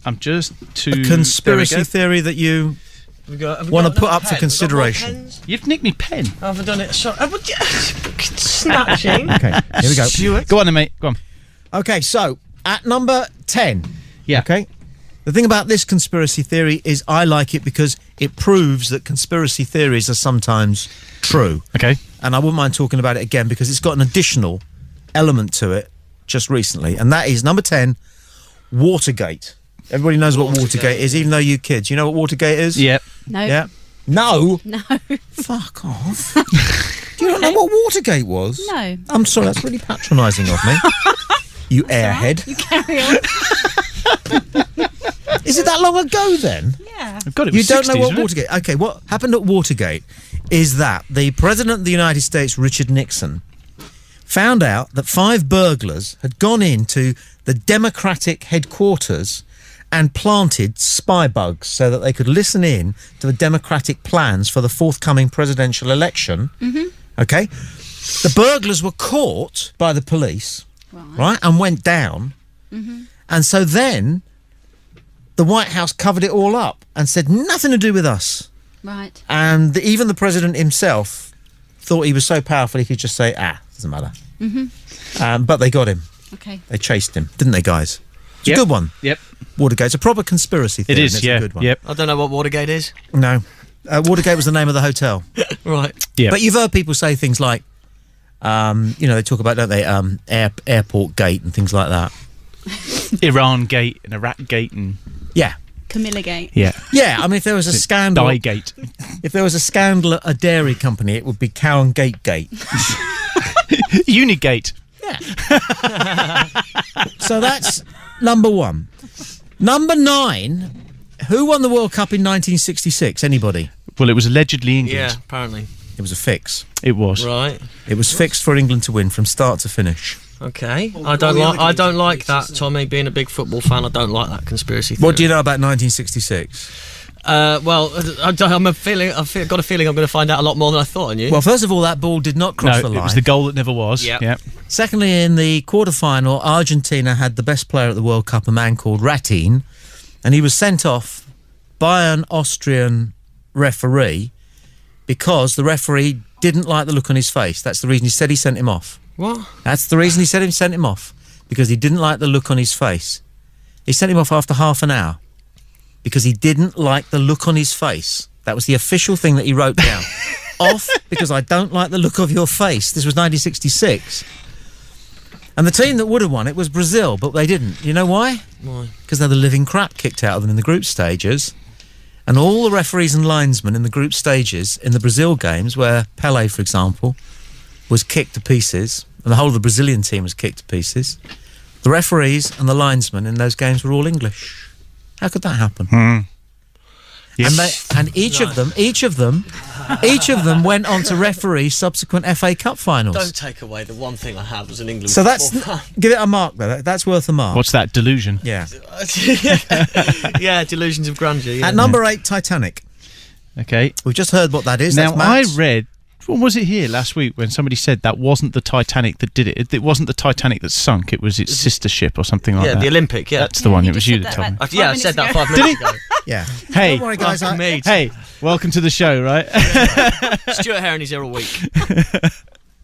I'm just too... A conspiracy theory that you want to put up for consideration. You've nicked me pen. I haven't done it. Sorry. Snatching. Okay, here we go. Stuart. Go on then, mate. Go on. Okay, so at number 10. Yeah. Okay. The thing about this conspiracy theory is I like it because it proves that conspiracy theories are sometimes true. Okay. And I wouldn't mind talking about it again because it's got an additional element to it just recently. And that is number 10, Watergate. Everybody knows what Watergate is, even though you kids. You know what Watergate is? Yep. No. Yeah. No? No. Fuck off. Do you not know what Watergate was? No. I'm sorry, that's really patronising of me. You airhead. You carry on. Is it that long ago then? Yeah. I've got it. You Was don't 60s, know what isn't it? Watergate... Okay, what happened at Watergate is that the President of the United States, Richard Nixon, found out that 5 burglars had gone into the Democratic headquarters and planted spy bugs so that they could listen in to the Democratic plans for the forthcoming presidential election. Mm-hmm. Okay? The burglars were caught by the police, right, and went down. Mm-hmm. And so then the White House covered it all up and said, nothing to do with us. Right. And even the president himself thought he was so powerful he could just say, doesn't matter. Mm-hmm. But they got him. Okay. They chased him, didn't they, guys? It's a good one. Yep. Watergate's a proper conspiracy theory. It is, It's yeah. a good one. Yep. I don't know what Watergate is. No. Watergate was the name of the hotel. Right. Yeah. But you've heard people say things like, they talk about, don't they, airport gate and things like that. Iran Gate and Iraq Gate and... Yeah. Camilla Gate. Yeah. Yeah, I mean, if there was a scandal... Dye-gate. If there was a scandal at a dairy company, it would be Cow and Gate Gate. Unigate. Yeah. So that's number 1. Number 9, who won the World Cup in 1966? Anybody? Well, it was allegedly England. Yeah, apparently. It was a fix. It was. Right. It was fixed for England to win from start to finish. Okay. I don't like that, Tommy. Being a big football fan, I don't like that conspiracy theory. What do you know about 1966? Well, I've got a feeling I'm going to find out a lot more than I thought. And you? Well, first of all, that ball did not cross the line. It was the goal that never was. Yep. Yep. Secondly, in the quarter-final, Argentina had the best player at the World Cup, a man called Ratin, and he was sent off by an Austrian referee because the referee didn't like the look on his face. That's the reason he said he sent him off. What? That's the reason he said he sent him off, because he didn't like the look on his face. He sent him off after half an hour because he didn't like the look on his face. That was the official thing that he wrote down. Off because I don't like the look of your face. This was 1966. And the team that would have won it was Brazil, but they didn't. You know why? Why? Because they had the living crap kicked out of them in the group stages. And all the referees and linesmen in the group stages in the Brazil games, where Pelé, for example, was kicked to pieces, and the whole of the Brazilian team was kicked to pieces, the referees and the linesmen in those games were all English. How could that happen? Yes. And each of them went on to referee subsequent FA Cup finals. Don't take away the one thing I have as an England. So give it a mark though. That's worth a mark. What's that? Delusion. Yeah. Yeah, delusions of grandeur. Yeah. At number 8, Titanic. Okay. We've just heard what that is. Now, That's Matt's. I read... When was it here last week when somebody said that wasn't the Titanic that did it? It wasn't the Titanic that sunk. It was its sister ship or something like that. Yeah, the Olympic, yeah. That's the one. you It was just you said that that told me. about Yeah, I 5 said that minutes 5 minutes ago. Yeah. Hey. Don't worry, guys. Hey, welcome to the show, right? Stuart Heron is here all week.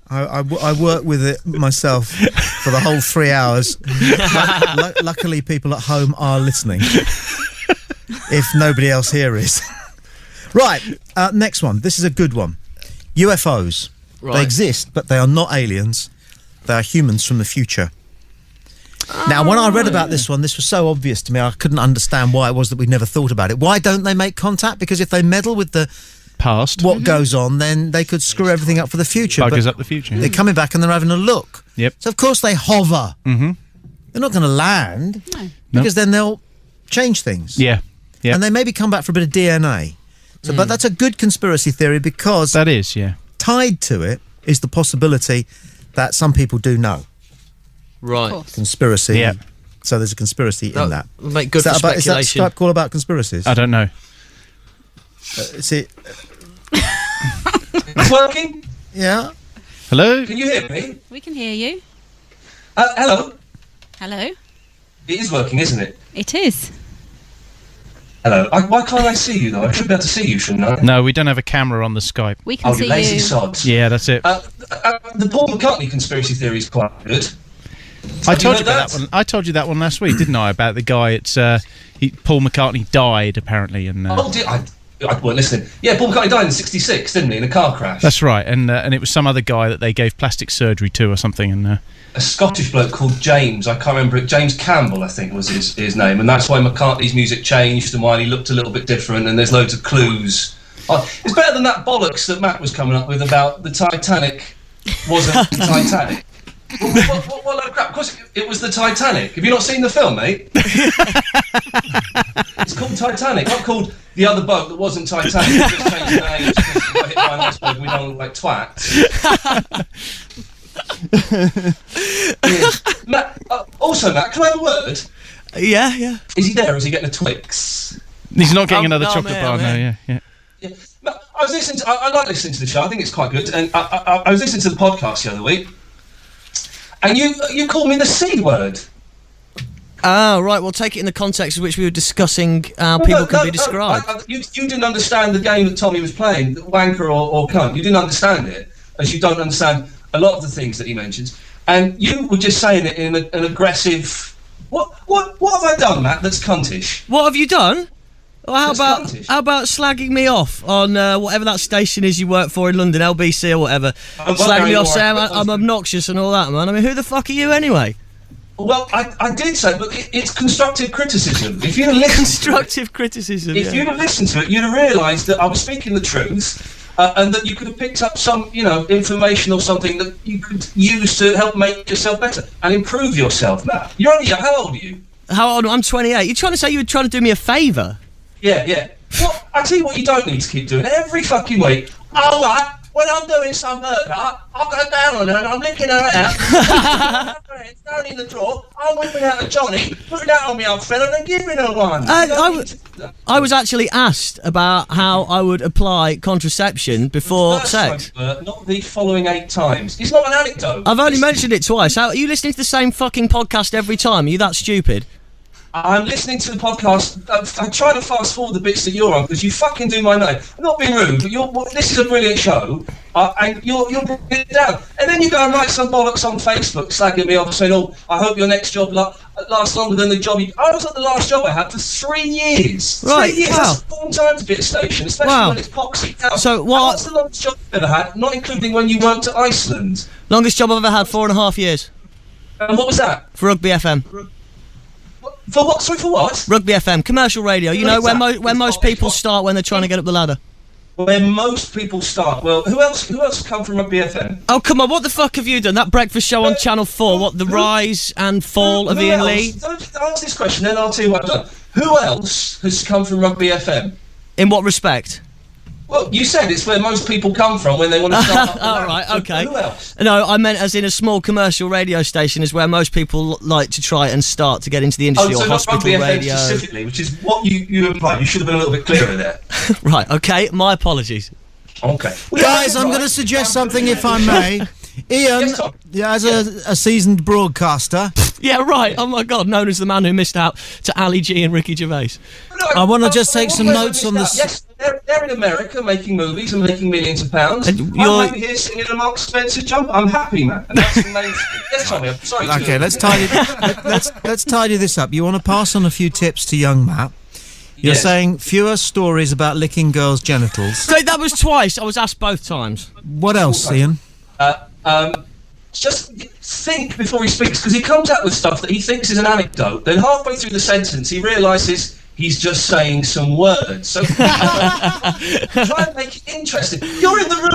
I work with it myself for the whole 3 hours. Luckily, people at home are listening. If nobody else here is. Right, next one. This is a good one. UFOs. Right. They exist, but they are not aliens. They are humans from the future. Now, when I read about this one, this was so obvious to me, I couldn't understand why it was that we'd never thought about it. Why don't they make contact? Because if they meddle with the Past. what goes on, then they could screw everything up for the future. Buggers But up the future. they're coming back and they're having a look. Yep. So, of course, they hover. Mm-hmm. They're not going to land because then they'll change things. Yeah. Yeah. And they maybe come back for a bit of DNA. So, But that's a good conspiracy theory because That is, yeah. tied to it is the possibility that some people do know. Right. Conspiracy. Yeah. So there's a conspiracy in that. Would make good Is that, for about, is that speculation. Skype call about conspiracies? I don't know. See, It's working? yeah. Hello? Can you hear me? We can hear you. Hello? Hello. It is working, isn't it? It is. Hello. Why can't I see you, though? I should be able to see you, shouldn't I? No, we don't have a camera on the Skype. We can see you lazy you. sods. Yeah, that's it. The Paul McCartney conspiracy theory is quite good. I told you about that one. I told you that one last week, didn't I? About the guy. Paul McCartney died apparently, and I weren't listening. Yeah, Paul McCartney died in '66, didn't he, in a car crash? That's right, and it was some other guy that they gave plastic surgery to or something, and a Scottish bloke called James. I can't remember it. James Campbell, I think, was his name, and that's why McCartney's music changed and why he looked a little bit different. And there's loads of clues. It's better than that bollocks that Matt was coming up with about the Titanic wasn't the Titanic. What load of crap? Of course, it was the Titanic. Have you not seen the film, mate? It's called Titanic, not called the other boat that wasn't Titanic. We just changed the names because we got hit by an iceberg. We don't look like twats. Yeah. Matt, Matt, can I have a word? Yeah. Is he there or is he getting a Twix? he's not getting another no, chocolate bar. man. No, yeah. Matt, I was listening to. I like listening to the show. I think it's quite good. And I was listening to the podcast the other week, and you called me the C word. Ah, right. Well, take it in the context in which we were discussing how people can be described. You didn't understand the game that Tommy was playing, wanker or cunt. You didn't understand it, as you don't understand a lot of the things that he mentions. And you were just saying it in an aggressive. What have I done, Matt? That's cuntish. What have you done? Well, how That's about slagging me off on whatever that station is you work for in London, LBC or whatever? Slagging me off, saying I'm obnoxious and all that, man. I mean, who the fuck are you anyway? Well, I did say, but it's constructive criticism. If you'd have listened Constructive criticism. If you'd have listened to it, you'd have realised that I was speaking the truth, and that you could have picked up some, information or something that you could use to help make yourself better and improve yourself. Matt, you're only young. How old are you? How old? I'm 28. You're trying to say you were trying to do me a favour? Yeah. Well, I tell you what, you don't need to keep doing every fucking week. All right. When I'm doing some murder, I'll go down on her and I'm licking her out. Down in the drawer, I'm whipping out a Johnny, putting that on me old fella and giving her one. I was actually asked about how I would apply contraception before sex. Time, not the following 8 times. It's not an anecdote. I've only mentioned it twice. How are you listening to the same fucking podcast every time? Are you that stupid? I'm listening to the podcast. I'm trying to fast forward the bits that you're on because you fucking do my name. I'm not being rude, but this is a brilliant show, and you're bringing it down. And then you go and write some bollocks on Facebook, slagging me off, saying, "Oh, I hope your next job lasts longer than the job you." I was at the last job I had for 3 years. Right, 3 years. wow. That's a long time to be at a station, especially when it's poxy. Now, So what's the longest job you've ever had? Not including when you worked at Iceland. Longest job I've ever had, 4.5 years. And what was that? For Rugby FM. For what? Sorry, for what? Rugby FM, commercial radio. You know, where most people start when they're trying to get up the ladder. Where most people start. Well, who else come from Rugby FM? Oh, come on, what the fuck have you done? That breakfast show on Channel 4, what, the rise and fall of Ian Lee? Don't ask this question, then I'll tell you what I've done. Who else has come from Rugby FM? In what respect? Well, you said it's where most people come from when they want to start. All right, okay. Who else? No, I meant as in a small commercial radio station is where most people like to try and start to get into the industry, or hospital not Rugby radio. FM specifically, which is what you implied. You should have been a little bit clearer there. Right, okay, my apologies. Okay. Guys, I'm going to suggest something, if I may. Ian, as a seasoned broadcaster... Yeah, right. Oh, my God. Known as the man who missed out to Ali G and Ricky Gervais. I want to just take some notes on this. Yes, they're in America making movies and making millions of pounds. I'm over here singing a Mark Spencer jump. I'm happy, man. And that's the main thing. Yes, Tommy, I'm sorry. Okay, let's tidy this up. You want to pass on a few tips to young Matt. You're saying fewer stories about licking girls' genitals. So that was twice. I was asked both times. What else, Ian? Just think before he speaks, because he comes out with stuff that he thinks is an anecdote. Then halfway through the sentence, he realises he's just saying some words. So try and make it interesting. You're in the room.